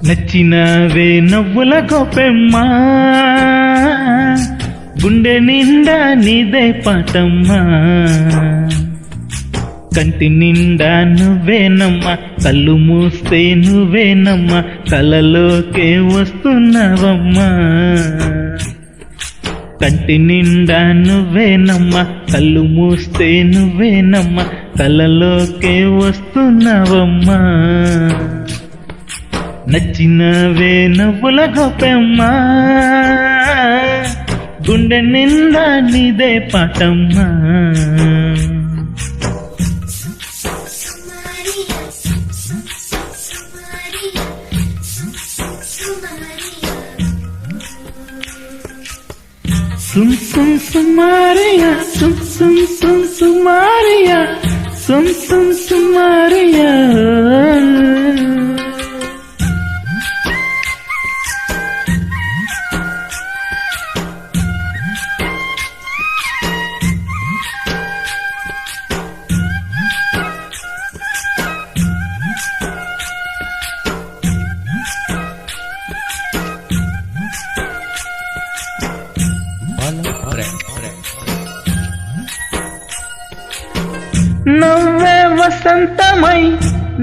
నచ్చినవే నవ్వుల గోపెమ్మా, గుండె నిండా నీదే పాటమ్మా. కంటి నిండా నువ్వేనమ్మా, కళ్ళు మూస్తే నువ్వేనమ్మా, కలలోకే వస్తున్నావమ్మా. కంటి నిండా నువ్వేనమ్మా, కళ్ళు మూస్తే నువ్వేనమ్మా, కలలోకే వస్తున్నావమ్మా. నచ్చినవే నవ్వుల గోపెమ్మా, గుండె నిండా నీదే పాటమ్మా. సుమ్ సుమ్ సుమారియా, సుమ్ సుమ్ సుమ్ సుమారియా, సుమ్ సుమ్ సుమారియా. నవ్వే వసంతమై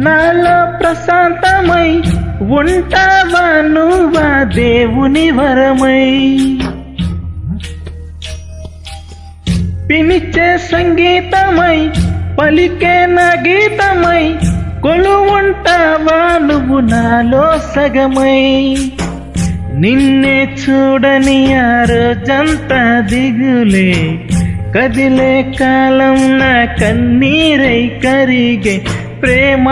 నాలో ప్రశాంతమై ఉంటావా నువ్వా దేవుని వరమై. పిలిచే సంగీతమై పలికే నా గీతమై కొలువుంటావా నువ్వు నాలో సగమై. నిన్నే చూడని ఆ రోజంతా దిగులే, కదిలే కాలం నా కన్నీరై కరిగే. ప్రేమ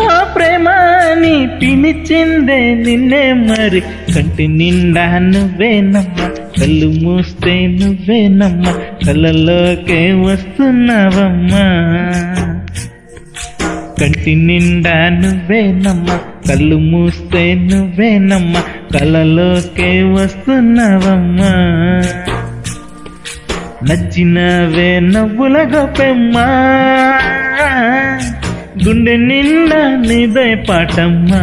ఓ ప్రేమ అని పిలిచిందే నిన్నే మరి. కంటి నిండా నువ్వేనమ్మా, కళ్ళు మూస్తే నువ్వేనమ్మా, కలలోకే వస్తున్నావమ్మా. కంటి నిండా నువ్వేనమ్మా, కళ్ళు మూస్తే నువ్వేనమ్మా, కలలోకే వస్తున్నావమ్మా. నచ్చినవే నవ్వుల గోపెమ్మా, గుండె నిండా నీదే పాటమ్మా.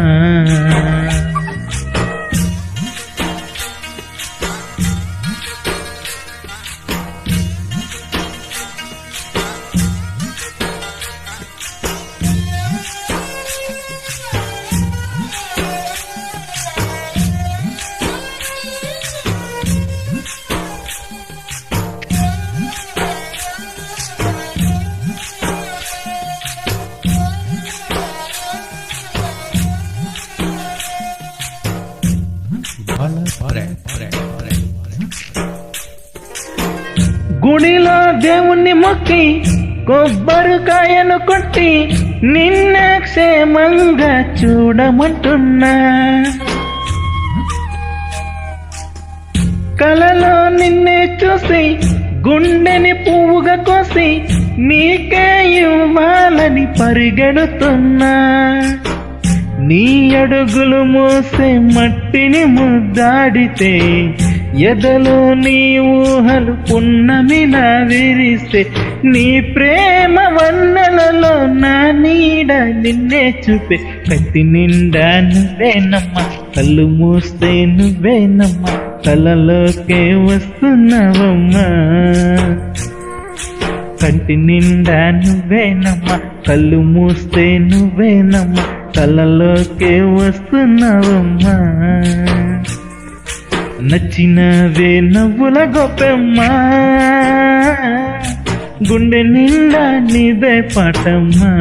గుడిలో దేవుణ్ణి మొక్కి కొబ్బరికాయను కొట్టి నిన్నే క్షేమంగా చూడమంటున్నా. కలలో నిన్నే చూసి గుండెని పువ్వుగా కోసి నీకే ఇవ్వాలని పరిగెడుతున్నా. నీ అడుగులు మోసే మట్టిని ముద్దాడితే ఎదలో నీ ఊహలు పున్నమిలా విరిస్తే. నీ ప్రేమ వన్నెలలో నా నీడ నిన్నే చూపే. కంటి నిండా నువ్వేనమ్మా, కళ్ళు మూస్తే నువ్వేనమ్మా, కలలోకే వస్తున్నావమ్మా. కంటి నిండా నువ్వేనమ్మా, కళ్ళు మూస్తే నువ్వేనమ్మా, కలలోకే వస్తున్నావమ్మా. నచ్చినవే నవ్వుల గోపెమ్మా, గుండె నిండా నీదే పాటమ్మా.